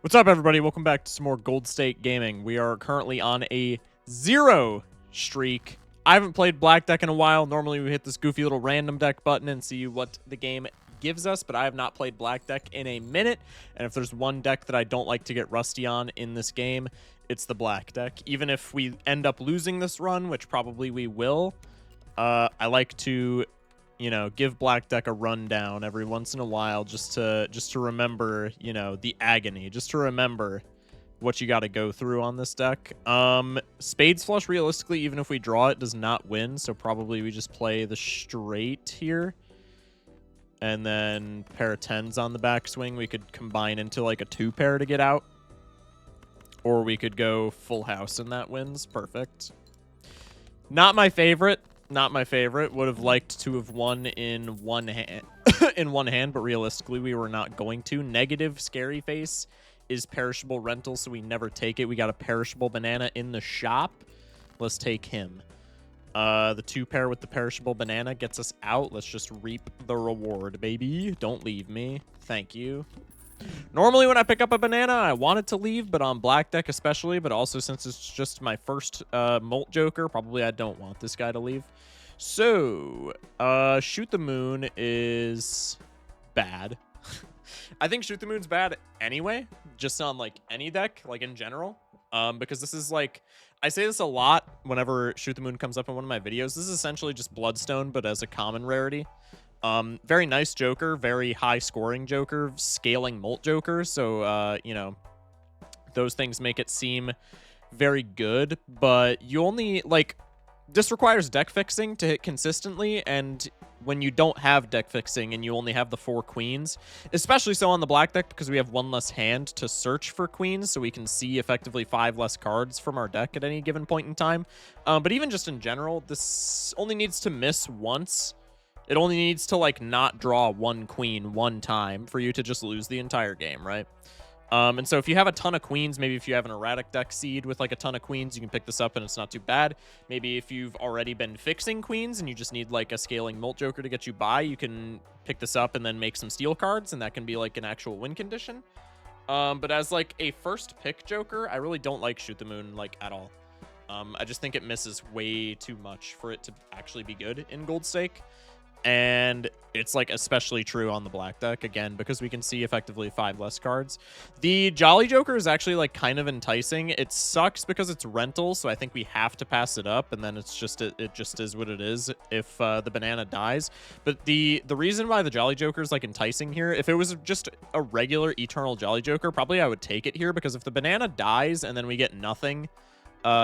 What's up, everybody? Welcome back to some more Gold State Gaming. We are currently on a 0 streak. I haven't played Black Deck in a while. Normally, we hit this goofy little random deck button and see what the game gives us, but I have not played Black Deck in a minute, and if there's one deck that I don't like to get rusty on in this game, it's the Black Deck. Even if we end up losing this run, which probably we will, I like to give Black Deck a rundown every once in a while just to remember, the agony, just to remember what you got to go through on this deck. Spades flush, realistically, even if we draw it, does not win, so probably we just play the straight here. And then pair of tens on the backswing. We could combine into like a 2-pair to get out. Or we could go full house and that wins. Perfect. Not my favorite. Not my favorite. Would have liked to have won in one hand, but realistically, we were not going to. Negative scary face is perishable rental, so we never take it. We got a perishable banana in the shop. Let's take him. The 2-pair with the perishable banana gets us out. Let's just reap the reward, baby. Don't leave me. Thank you. Normally, when I pick up a banana, I want it to leave, but on Black Deck especially, but also since it's just my first Molt Joker, probably I don't want this guy to leave. So, Shoot the Moon is bad. I think Shoot the Moon's bad anyway, just on, like, any deck, like, in general, because this is, like, I say this a lot whenever Shoot the Moon comes up in one of my videos. This is essentially just Bloodstone, but as a common rarity. Very nice Joker, very high scoring Joker, scaling Molt Joker. So, those things make it seem very good, but you only, like, this requires deck fixing to hit consistently. And when you don't have deck fixing and you only have the 4 queens, especially so on the Black Deck, because we have 1 less hand to search for queens, so we can see effectively 5 less cards from our deck at any given point in time. But even just in general, this only needs to miss once. It only needs to, like, not draw 1 queen 1 time for you to just lose the entire game, right? And so if you have a ton of queens, maybe if you have an erratic deck seed with, like, a ton of queens, you can pick this up and it's not too bad. Maybe if you've already been fixing queens and you just need, like, a scaling Molt Joker to get you by, you can pick this up and then make some steal cards, and that can be, like, an actual win condition. But as, like, a first pick Joker, I really don't like Shoot the Moon, like, at all. I just think it misses way too much for it to actually be good in Gold Stake. And it's, like, especially true on the Black Deck, again, because we can see effectively 5 less cards. The Jolly Joker is actually, like, kind of enticing. It sucks because it's rental, so I think we have to pass it up, and then it's just it just is what it is if the banana dies. But the reason why the Jolly Joker is, like, enticing here, if it was just a regular Eternal Jolly Joker, probably I would take it here, because if the banana dies and then we get nothing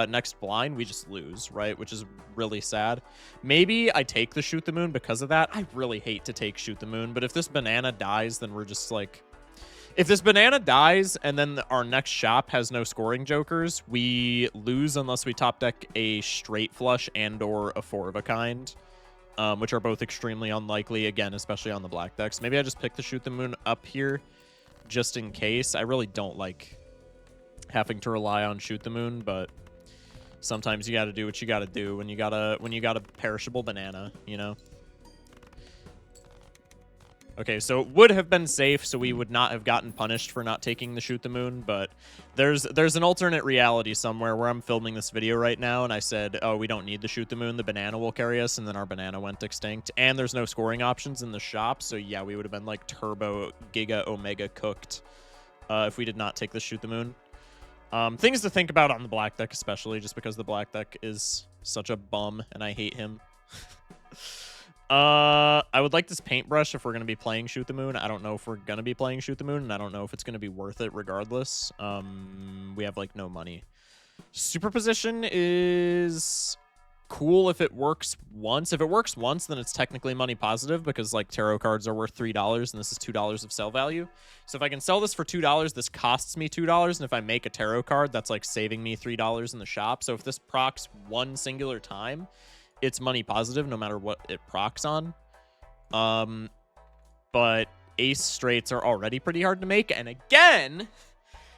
next blind, we just lose, right? Which is really sad. Maybe I take the Shoot the Moon because of that. I really hate to take Shoot the Moon, but if this banana dies, then we're just like, if this banana dies and then our next shop has no scoring Jokers, we lose unless we top deck a straight flush and or a 4 of a kind, which are both extremely unlikely, again, especially on the Black decks. Maybe I just pick the Shoot the Moon up here just in case. I really don't like having to rely on Shoot the Moon, but sometimes you got to do what you got to do when you got a perishable banana, you know? Okay, so it would have been safe, so we would not have gotten punished for not taking the Shoot the Moon, but there's an alternate reality somewhere where I'm filming this video right now, and I said, oh, we don't need the Shoot the Moon, the banana will carry us, and then our banana went extinct, and there's no scoring options in the shop, so yeah, we would have been, like, turbo, giga, omega cooked if we did not take the Shoot the Moon. Things to think about on the Black Deck, especially, just because the Black Deck is such a bum, and I hate him. I would like this paintbrush if we're going to be playing Shoot the Moon. I don't know if we're going to be playing Shoot the Moon, and I don't know if it's going to be worth it regardless. We have, like, no money. Superposition is cool if it works once. If it works once, then it's technically money positive because, like, tarot cards are worth $3 and this is $2 of sell value. So if I can sell this for $2, this costs me $2, and if I make a tarot card, that's, like, saving me $3 in the shop. So if this procs one singular time, it's money positive no matter what it procs on. But ace straights are already pretty hard to make, and again,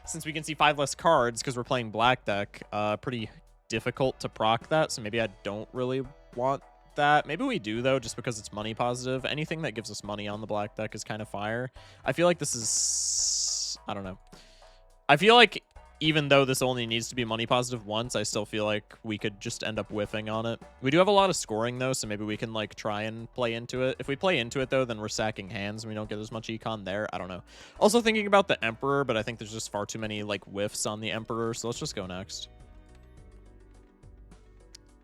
since we can see 5 less cards because we're playing Black Deck, pretty difficult to proc that, so maybe I don't really want that. Maybe we do, though, just because it's money positive. Anything that gives us money on the Black Deck is kind of fire. I feel like this is, I don't know. I feel like even though this only needs to be money positive once, I still feel like we could just end up whiffing on it. We do have a lot of scoring, though, so maybe we can, like, try and play into it. If we play into it, though, then we're sacking hands and we don't get as much econ there. I don't know. Also thinking about the Emperor, but I think there's just far too many, like, whiffs on the Emperor, so let's just go next.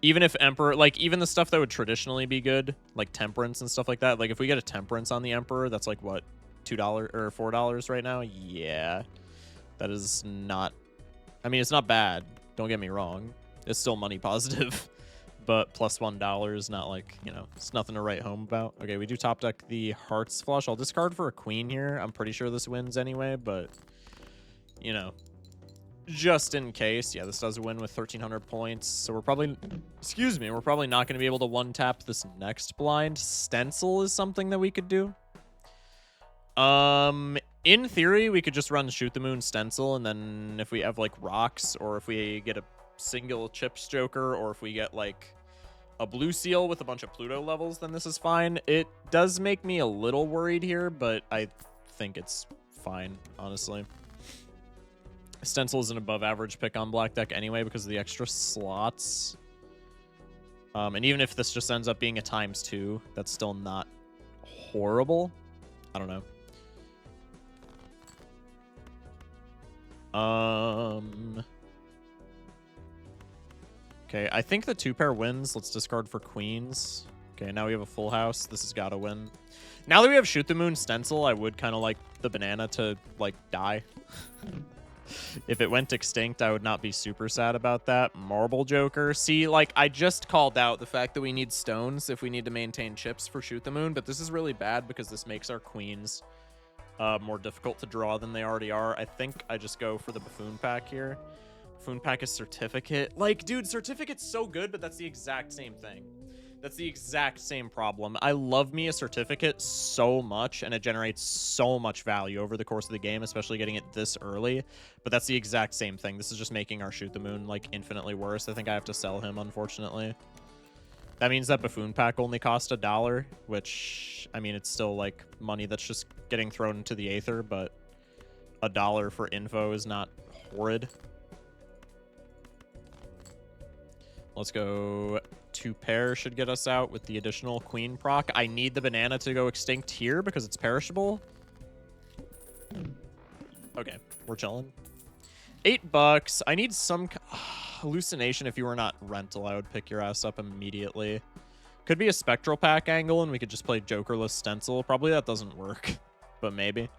Even if Emperor, like, even the stuff that would traditionally be good, like Temperance and stuff like that, like, if we get a Temperance on the Emperor, that's, like, what, $2 or $4 right now? Yeah. That is not... I mean, it's not bad. Don't get me wrong. It's still money positive. But plus $1 is not like, you know, it's nothing to write home about. Okay, we do top deck the Hearts flush. I'll discard for a Queen here. I'm pretty sure this wins anyway, but, you know, just in case. Yeah, this does win with 1,300 points. So we're probably, excuse me, we're probably not going to be able to one-tap this next blind. Stencil is something that we could do. In theory, we could just run Shoot the Moon Stencil, and then if we have, like, rocks, or if we get a single Chips Joker, or if we get, like, a Blue Seal with a bunch of Pluto levels, then this is fine. It does make me a little worried here, but I think it's fine, honestly. Stencil is an above-average pick on Black Deck anyway because of the extra slots. And even if this just ends up being a ×2, that's still not horrible. I don't know. Okay, I think the 2-pair wins. Let's discard for queens. Okay, now we have a full house. This has got to win. Now that we have Shoot the Moon Stencil, I would kind of like the banana to, like, die. If it went extinct, I would not be super sad about that. Marble Joker. See, like, I just called out the fact that we need stones if we need to maintain chips for Shoot the Moon, but this is really bad because this makes our queens more difficult to draw than they already are. I think I just go for the Buffoon Pack here. Buffoon Pack is Certificate. Like, dude, Certificate's so good, but that's the exact same thing. That's the exact same problem. I love me a Certificate so much, and it generates so much value over the course of the game, especially getting it this early. But that's the exact same thing. This is just making our Shoot the Moon, like, infinitely worse. I think I have to sell him, unfortunately. That means that Buffoon Pack only cost $1, which, I mean, it's still, like, money that's just getting thrown into the aether, but $1 for info is not horrid. Let's go 2-pair should get us out with the additional queen proc. I need the banana to go extinct here because it's perishable. Okay, we're chilling. $8. I need some hallucination. If you were not rental, I would pick your ass up immediately. Could be a spectral pack angle and we could just play Jokerless Stencil. Probably that doesn't work, but maybe.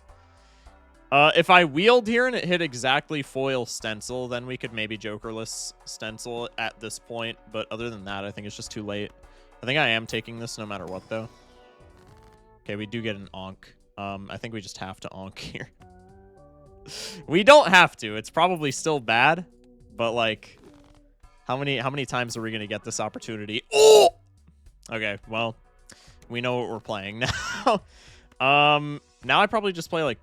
If I wheeled here and it hit exactly foil Stencil, then we could maybe Jokerless Stencil at this point. But other than that, I think it's just too late. I think I am taking this no matter what, though. Okay, we do get an Onk. I think we just have to Onk here. We don't have to. It's probably still bad. But, like, how many times are we going to get this opportunity? Oh! Okay, well, we know what we're playing now. Now I probably just play, like,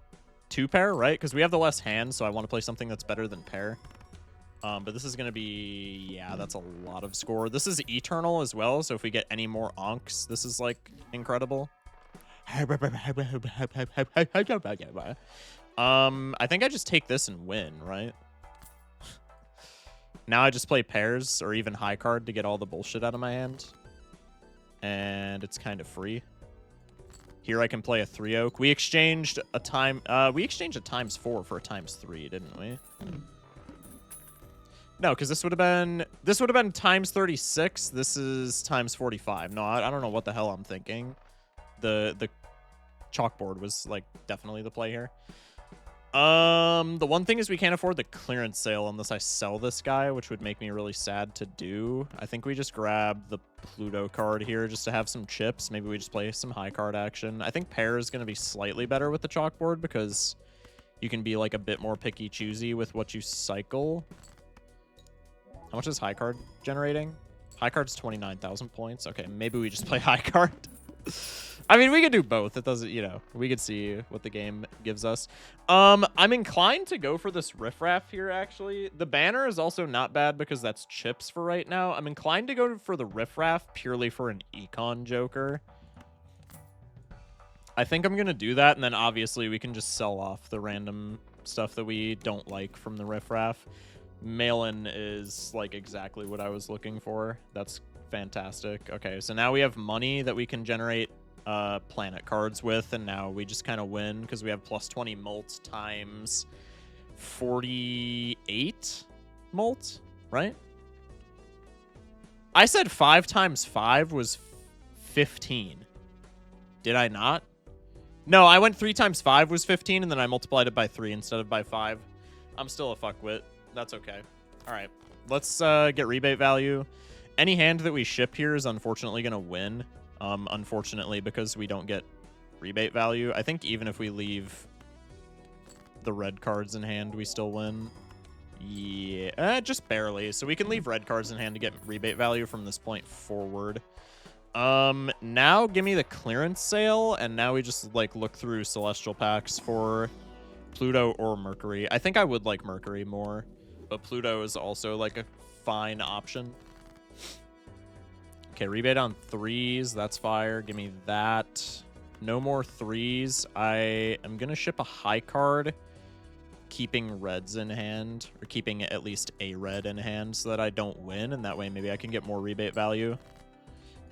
2-pair, right? Because we have the less hand, so I want to play something that's better than pair. But this is going to be... Yeah, that's a lot of score. This is Eternal as well, so if we get any more Onks, this is, like, incredible. I think I just take this and win, right? Now I just play pairs or even high card to get all the bullshit out of my hand. And it's kind of free. Here I can play a 3-oak. We exchanged a ×4 for a ×3, didn't we? No, because this would have been ×36. This is ×45. No, I don't know what the hell I'm thinking. The chalkboard was, like, definitely the play here. The one thing is we can't afford the clearance sale unless I sell this guy, which would make me really sad to do. I think we just grab the Pluto card here just to have some chips. Maybe we just play some high card action. I think pair is going to be slightly better with the chalkboard because you can be, like, a bit more picky choosy with what you cycle. How much is high card generating? High card's 29,000 points. Okay, maybe we just play high card. I mean, we could do both. It doesn't, you know, we could see what the game gives us. I'm inclined to go for this riffraff here, actually. The banner is also not bad because that's chips for right now. I'm inclined to go for the riffraff purely for an econ joker. I think I'm going to do that, and then obviously we can just sell off the random stuff that we don't like from the riffraff. Mail-in is like exactly what I was looking for. That's fantastic. Okay, so now we have money that we can generate planet cards with, and now we just kind of win because we have plus 20 molt times 48 molt, right? I said 5 times 5 was 15. Did I not? No, I went 3 times 5 was 15, and then I multiplied it by 3 instead of by 5. I'm still a fuckwit. That's okay. All right, let's get rebate value. Any hand that we ship here is unfortunately going to win. Unfortunately, because we don't get rebate value. I think even if we leave the red cards in hand, we still win. Yeah, just barely. So we can leave red cards in hand to get rebate value from this point forward. Now give me the clearance sale, and now we just like look through celestial packs for Pluto or Mercury. I think I would like Mercury more, but Pluto is also like a fine option. Okay, rebate on 3s. That's fire. Give me that. No more 3s. I am going to ship a high card, keeping reds in hand, or keeping at least a red in hand so that I don't win, and that way maybe I can get more rebate value.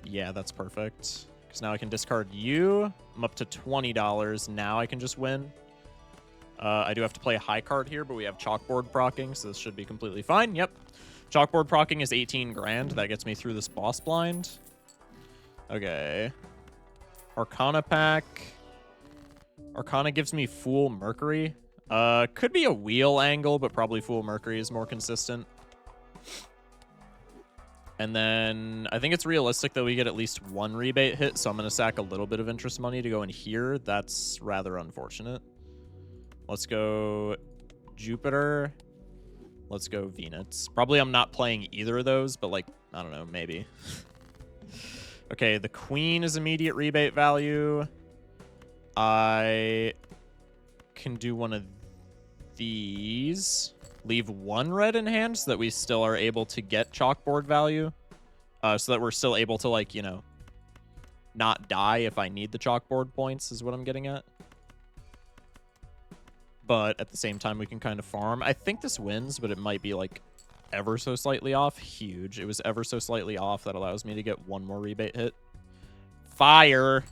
Yeah, that's perfect. Because now I can discard you. I'm up to $20. Now I can just win. I do have to play a high card here, but we have chalkboard procking, so this should be completely fine. Yep. Chalkboard procking is 18 grand. That gets me through this boss blind. Okay. Arcana pack. Arcana gives me Fool Mercury. Could be a wheel angle, but probably Fool Mercury is more consistent. And then I think it's realistic that we get at least 1 rebate hit, so I'm going to sack a little bit of interest money to go in here. That's rather unfortunate. Let's go Jupiter. Let's go Venus. Probably I'm not playing either of those, but like, I don't know, maybe. Okay, the Queen is immediate rebate value. I can do one of these. Leave 1 red in hand so that we still are able to get chalkboard value. So that we're still able to, like, you know, not die if I need the chalkboard points is what I'm getting at. But at the same time, we can kind of farm. I think this wins, but it might be, like, ever so slightly off. Huge. It was ever so slightly off. That allows me to get 1 more rebate hit. Fire!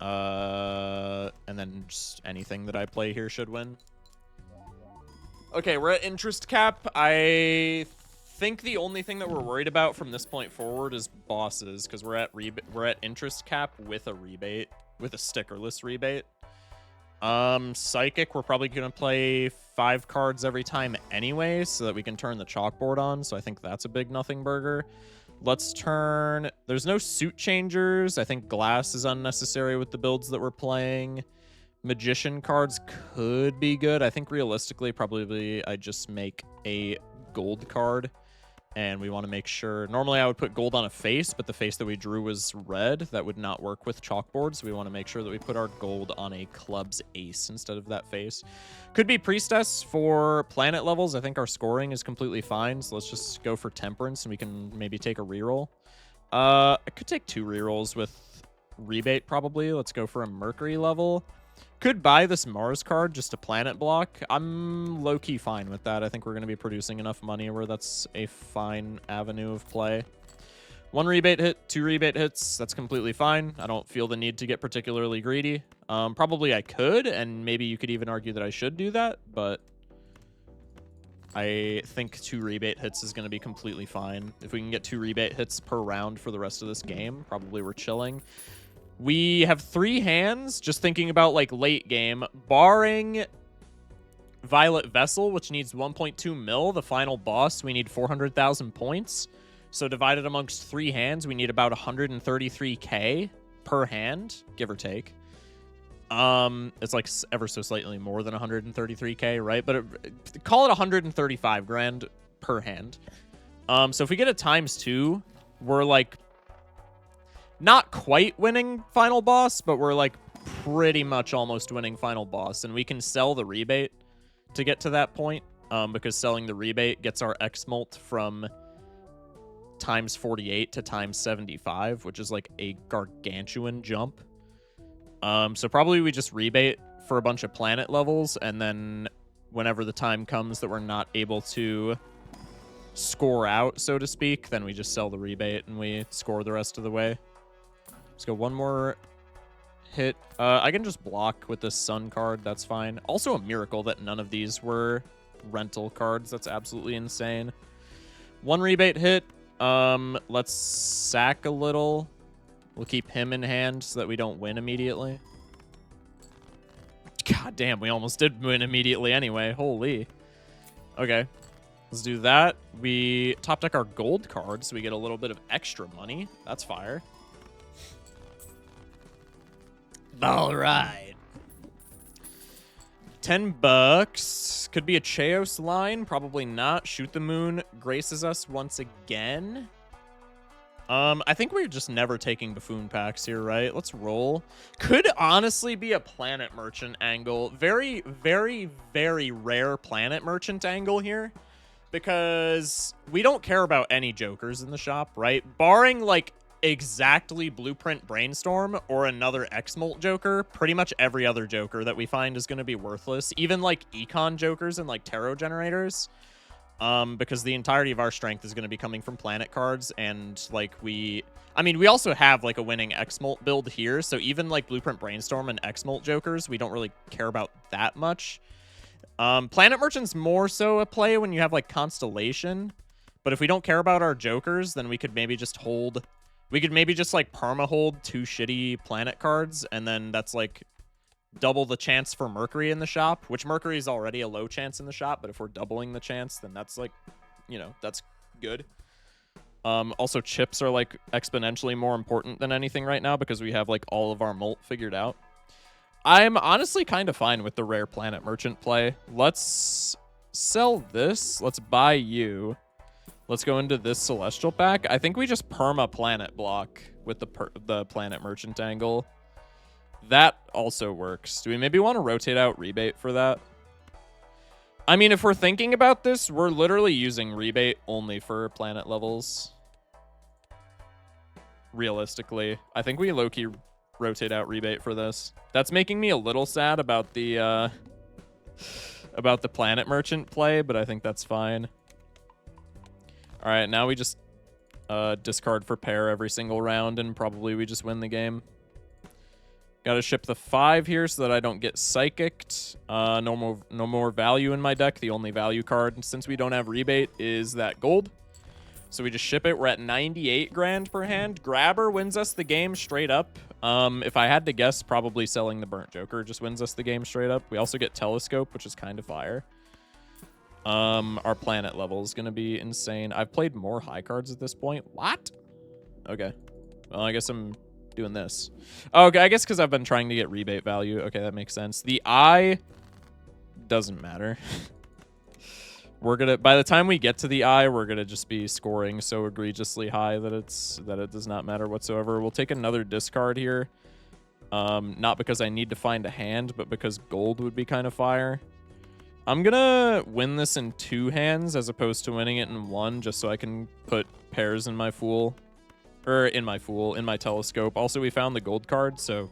And then just anything that I play here should win. Okay, we're at interest cap. I think the only thing that we're worried about from this point forward is bosses, because we're at interest cap with a rebate, with a stickerless rebate. Psychic, we're probably gonna play 5 cards every time anyway, so that we can turn the chalkboard on. So I think that's a big nothing burger. Let's turn. There's no suit changers. I think glass is unnecessary with the builds that we're playing. Magician cards could be good. I think realistically, probably I just make a gold card. And we want to make sure... Normally I would put gold on a face, but the face that we drew was red. That would not work with chalkboard, so we want to make sure that we put our gold on a club's ace instead of that face. Could be priestess for planet levels. I think our scoring is completely fine, so let's just go for temperance, and we can maybe take a reroll. I could take 2 rerolls with rebate, probably. Let's go for a Mercury level. Could buy this Mars card just to planet block. I'm low-key fine with that. I think we're going to be producing enough money where that's a fine avenue of play. 1 rebate hit, 2 rebate hits. That's completely fine. I don't feel the need to get particularly greedy. Probably I could, and maybe you could even argue that I should do that, but I think 2 rebate hits is going to be completely fine. If we can get 2 rebate hits per round for the rest of this game, probably we're chilling. We have 3 hands, just thinking about, like, late game. Barring Violet Vessel, which needs 1.2 mil, the final boss, we need 400,000 points. So divided amongst 3 hands, we need about 133k per hand, give or take. It's, like, ever so slightly more than 133k, right? But call it 135 grand per hand. So if we get a ×2, we're, like... not quite winning final boss, but we're like pretty much almost winning final boss. And we can sell the rebate to get to that point, because selling the rebate gets our X mult from ×48 to ×75, which is like a gargantuan jump. So probably we just rebate for a bunch of planet levels, and then whenever the time comes that we're not able to score out, so to speak, then we just sell the rebate and we score the rest of the way. Let's go one more hit. I can just block with this sun card. That's fine. Also a miracle that none of these were rental cards. That's absolutely insane. One rebate hit. Let's sack a little. We'll keep him in hand so that we don't win immediately. God damn, we almost did win immediately anyway. Holy. Okay. Let's do that. We top deck our gold card so we get a little bit of extra money. That's fire. All right. $10. Could be a Chaos line. Probably not. Shoot the Moon graces us once again. I think we're just never taking buffoon packs here, right? Let's roll. Could honestly be a planet merchant angle. Very, very, very rare planet merchant angle here. Because we don't care about any jokers in the shop, right? Barring, like, exactly Blueprint Brainstorm or another X-Molt joker, pretty much every other joker that we find is going to be worthless. Even, like, Econ jokers and, like, Tarot generators. Because the entirety of our strength is going to be coming from planet cards, and, like, we also have, like, a winning X-Molt build here, so even, like, Blueprint Brainstorm and X-Molt jokers, we don't really care about that much. Planet Merchant's more so a play when you have, like, Constellation. But if we don't care about our jokers, then we could maybe just hold... We could maybe just, like, perma-hold 2 shitty planet cards, and then that's, like, double the chance for Mercury in the shop, which Mercury is already a low chance in the shop, but if we're doubling the chance, then that's, like, you know, that's good. Also, chips are, like, exponentially more important than anything right now because we have, like, all of our molt figured out. I'm honestly kind of fine with the rare planet merchant play. Let's sell this. Let's buy you. Let's go into this celestial pack. I think we just perma planet block with the planet merchant angle. That also works. Do we maybe want to rotate out rebate for that? I mean, if we're thinking about this, we're literally using rebate only for planet levels. Realistically. I think we low-key rotate out rebate for this. That's making me a little sad about the planet merchant play, but I think that's fine. All right, now we just discard for pair every single round, and probably we just win the game. Got to ship the 5 here so that I don't get psychicked. No more value in my deck. The only value card, since we don't have rebate, is that gold. So we just ship it. We're at 98 grand per hand. Grabber wins us the game straight up. If I had to guess, probably selling the Burnt Joker just wins us the game straight up. We also get Telescope, which is kind of fire. Our planet level is going to be insane. I've played more high cards at this point. What? Okay. Well, I guess I'm doing this. Oh, okay, I guess because I've been trying to get rebate value. Okay, that makes sense. The eye doesn't matter. We're gonna, by the time we get to the eye, we're gonna just be scoring so egregiously high that it does not matter whatsoever. We'll take another discard here. Not because I need to find a hand, but because gold would be kind of fire. I'm gonna win this in 2 hands as opposed to winning it in 1, just so I can put pairs in my Fool. Or in my Telescope. Also, we found the gold card, so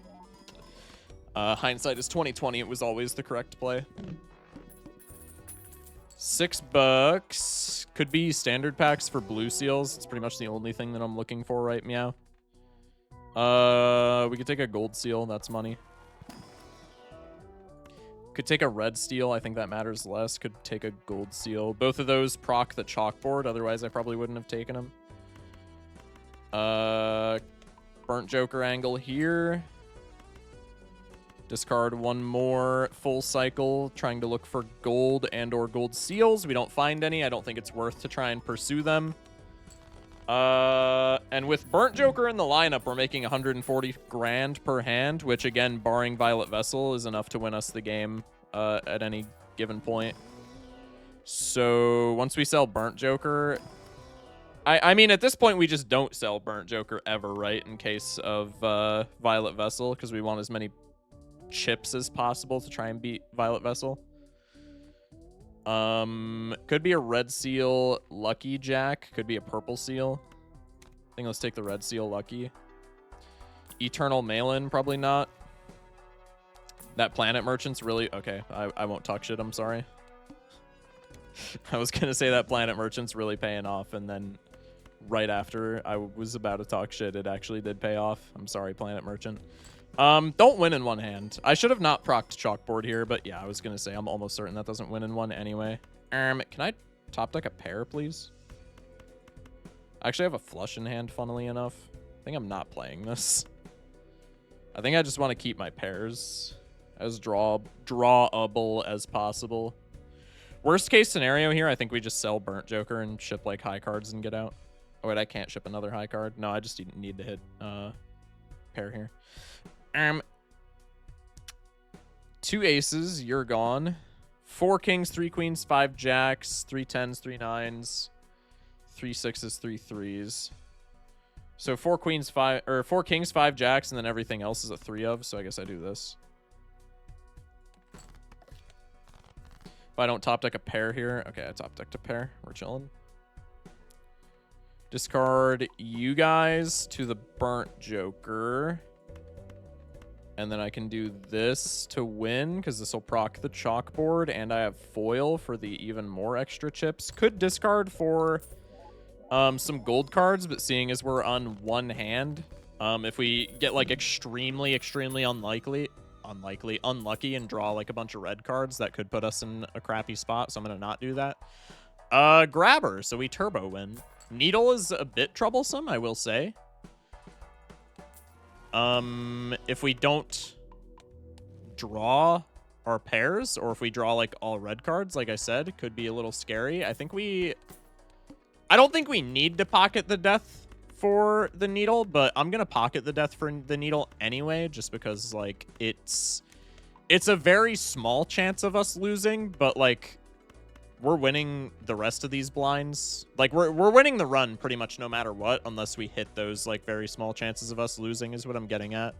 hindsight is 20/20. It was always the correct play. $6. Could be standard packs for blue seals. It's pretty much the only thing that I'm looking for right meow. We could take a gold seal. That's money. Could take a red steel. I think that matters less. Could take a gold seal. Both of those proc the chalkboard. Otherwise, I probably wouldn't have taken them. Burnt Joker angle here. Discard 1 more full cycle, trying to look for gold and or gold seals. We don't find any. I don't think it's worth to try and pursue them. And with Burnt Joker in the lineup, we're making 140 grand per hand, which again, barring Violet Vessel, is enough to win us the game at any given point. So once we sell Burnt Joker, I mean, at this point, we just don't sell Burnt Joker ever, right? In case of Violet Vessel, because we want as many chips as possible to try and beat Violet Vessel. Could be a red seal, Lucky Jack. Could be a purple seal. I think let's take the red seal, Lucky. Eternal Malin, probably not. That planet merchant's really... Okay, I won't talk shit, I'm sorry. I was going to say that planet merchant's really paying off, and then right after I was about to talk shit, it actually did pay off. I'm sorry, planet merchant. Don't win in one hand. I should have not procced chalkboard here, but yeah, I was going to say I'm almost certain that doesn't win in one anyway. Can I top deck a pair, please? I actually have a flush in hand, funnily enough. I think I'm not playing this. I think I just want to keep my pairs as drawable as possible. Worst case scenario here, I think we just sell Burnt Joker and ship like high cards and get out. Oh wait, I can't ship another high card. No, I just need to hit pair here. 2 aces, you're gone. 4 kings, 3 queens, 5 jacks, 3 10s, 3 9s, 3 6s, 3 3s. So 4 queens, 5 or 4 kings, 5 jacks, and then everything else is a 3 of. So I guess I do this. If I don't top deck a pair here, okay, I top decked a pair. We're chilling. Discard you guys to the Burnt Joker. And then I can do this to win, because this will proc the chalkboard, and I have foil for the even more extra chips. Could discard for some gold cards, but seeing as we're on one hand, if we get like extremely unlucky and draw like a bunch of red cards, that could put us in a crappy spot, so I'm gonna not do that. Grabber, so we turbo win. Needle is a bit troublesome, I will say. If we don't draw our pairs, or if we draw like all red cards, like I said, could be a little scary. I don't think we need to pocket the death for the needle, but I'm gonna pocket the death for the needle anyway, just because like it's a very small chance of us losing, but like we're winning the rest of these blinds. Like we're winning the run pretty much no matter what, unless we hit those like very small chances of us losing is what I'm getting at.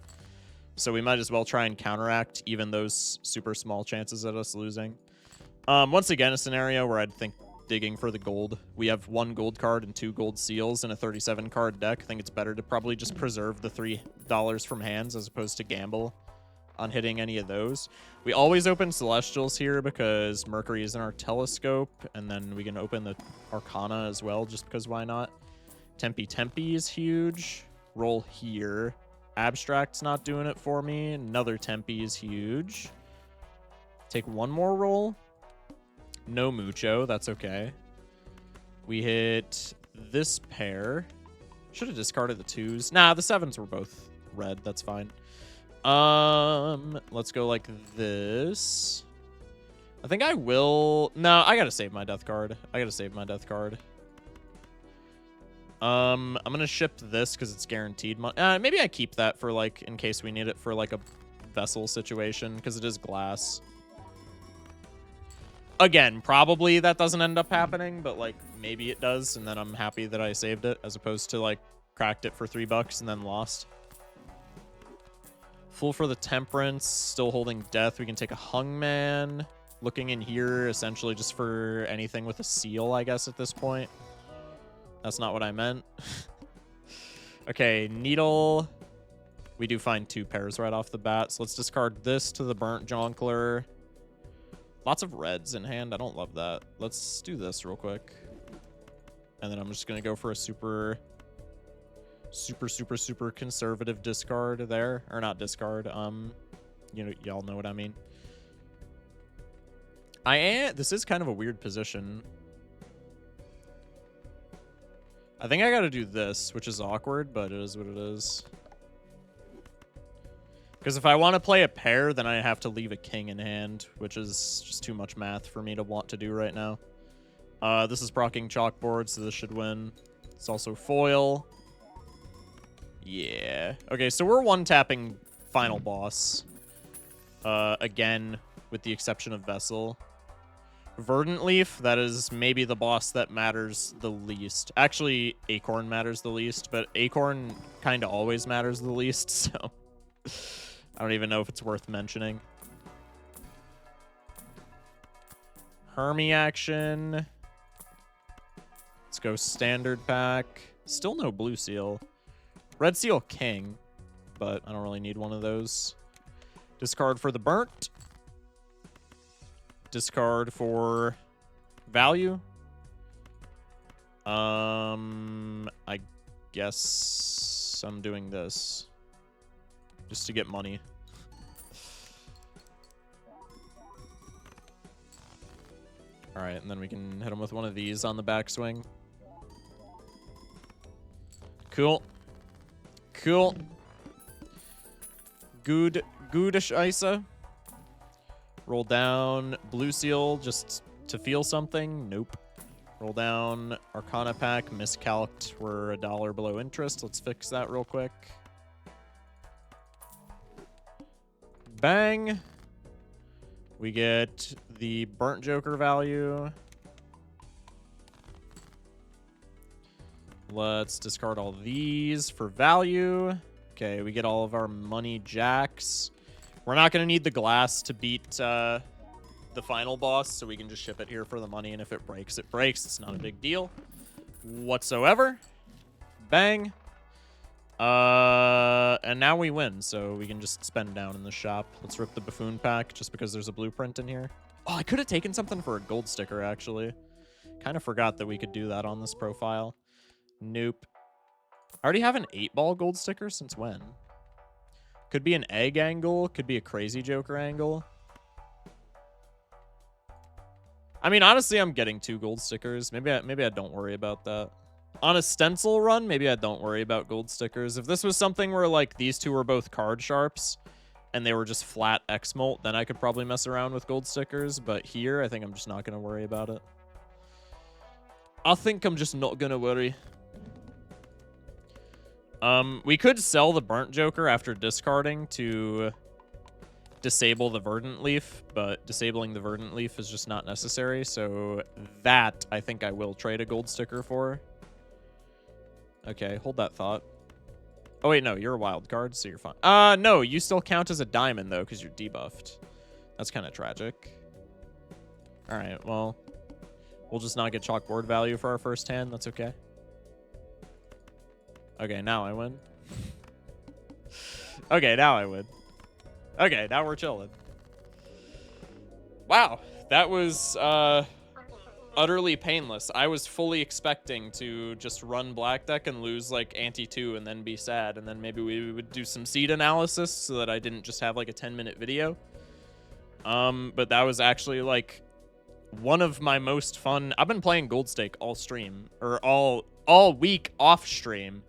So we might as well try and counteract even those super small chances of us losing. Once again, a scenario where I'd think digging for the gold. We have 1 gold card and 2 gold seals in a 37 card deck. I think it's better to probably just preserve the $3 from hands as opposed to gamble on hitting any of those. We always open Celestials here because Mercury is in our telescope, and then we can open the Arcana as well, just because why not? Tempe is huge. Roll here. Abstract's not doing it for me. Another Tempe is huge. Take 1 more roll. No mucho, that's okay. We hit this pair. Should have discarded the 2s. Nah, the 7s were both red, that's fine. Let's go like this. I think I will... No, I gotta save my death card. I'm gonna ship this because it's guaranteed money. Maybe I keep that for like, in case we need it for like a vessel situation, because it is glass. Again, probably that doesn't end up happening, but like maybe it does, and then I'm happy that I saved it, as opposed to like cracked it for $3 and then lost. Full for the Temperance, still holding death. We can take a Hungman. Looking in here, essentially just for anything with a seal, I guess, at this point. That's not what I meant. Okay, Needle. We do find 2 pairs right off the bat, so let's discard this to the Burnt Jonkler. Lots of reds in hand. I don't love that. Let's do this real quick. And then I'm just going to go for a super conservative discard there. Or not discard. You know, y'all know what I mean. This is kind of a weird position. I think I got to do this, which is awkward, but it is what it is. Because if I want to play a pair, then I have to leave a king in hand, which is just too much math for me to want to do right now. This is proccing chalkboard, so this should win. It's also foil. Yeah. Okay, so we're one-tapping final boss. Again, with the exception of Vessel. Verdant Leaf, that is maybe the boss that matters the least. Actually, Acorn matters the least, but Acorn kind of always matters the least, so... I don't even know if it's worth mentioning. Hermie action. Let's go standard pack. Still no blue seal. Red seal king, but I don't really need one of those. Discard for the burnt. Discard for value. I guess I'm doing this just to get money. All right, and then we can hit him with one of these on the backswing. Cool. Cool. Goodish Isa. Roll down Blue Seal just to feel something. Nope. Roll down Arcana Pack. Miscalced. We're $1 below interest. Let's fix that real quick. Bang. We get the Burnt Joker value. Let's discard all these for value. Okay, we get all of our money jacks. We're not going to need the glass to beat the final boss, so we can just ship it here for the money, and if it breaks, it breaks. It's not a big deal whatsoever. Bang. And now we win, so we can just spend down in the shop. Let's rip the Buffoon Pack, just because there's a blueprint in here. Oh, I could have taken something for a gold sticker, actually. Kind of forgot that we could do that on this profile. Nope. I already have an 8-ball gold sticker. Since when? Could be an egg angle. Could be a crazy Joker angle. I mean, honestly, I'm getting 2 gold stickers. Maybe I don't worry about that. On a stencil run, maybe I don't worry about gold stickers. If this was something where, like, these two were both card sharps and they were just flat X-Molt, then I could probably mess around with gold stickers. But here, I think I'm just not going to worry about it. I think I'm just not going to worry. We could sell the Burnt Joker after discarding to disable the Verdant Leaf, but disabling the Verdant Leaf is just not necessary. So that, I think I will trade a gold sticker for. Okay, hold that thought. Oh, wait, no, you're a wild card, so you're fine. No, you still count as a diamond, though, because you're debuffed. That's kind of tragic. All right, well, we'll just not get chalkboard value for our first hand. That's okay. Okay, now I win. Okay, now I win. Okay, now we're chilling. Wow, that was utterly painless. I was fully expecting to just run black deck and lose like ante 2 and then be sad, and then maybe we would do some seed analysis so that I didn't just have like a 10-minute video. But that was actually like one of my most fun. I've been playing Gold Stake all stream, or all week off stream.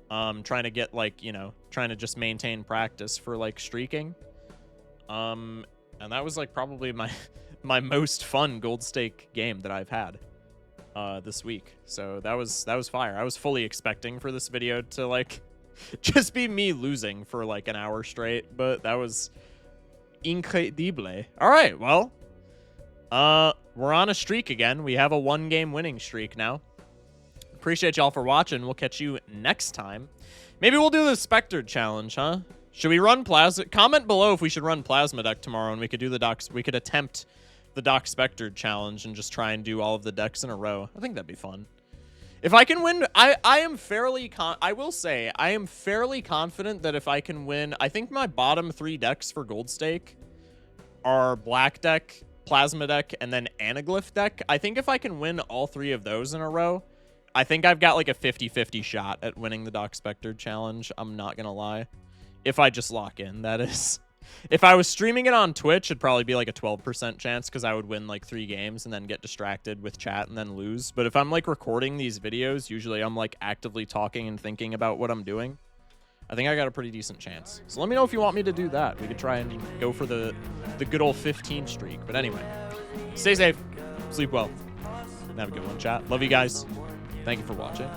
Trying to get, like, you know, trying to just maintain practice for, like, streaking. And that was, like, probably my most fun Gold Stake game that I've had this week. So that was fire. I was fully expecting for this video to, like, just be me losing for, like, an hour straight. But that was incredible. All right, well, we're on a streak again. We have a 1-game winning streak now. Appreciate y'all for watching. We'll catch you next time. Maybe we'll do the Spectre challenge, huh? Should we run Plasma? Comment below if we should run Plasma deck tomorrow, and we could do the Doc. We could attempt the Doc Spectre challenge and just try and do all of the decks in a row. I think that'd be fun. If I can win, I am fairly I will say I am fairly confident that if I can win, I think my bottom 3 decks for Gold Stake are Black deck, Plasma deck, and then Anaglyph deck. I think if I can win all 3 of those in a row, I think I've got like a 50-50 shot at winning the Doc Spectre challenge. I'm not going to lie. If I just lock in, that is. If I was streaming it on Twitch, it'd probably be like a 12% chance because I would win like 3 games and then get distracted with chat and then lose. But if I'm like recording these videos, usually I'm like actively talking and thinking about what I'm doing. I think I got a pretty decent chance. So let me know if you want me to do that. We could try and go for the good old 15 streak. But anyway, stay safe, sleep well, and have a good one, chat. Love you guys. Thank you for watching.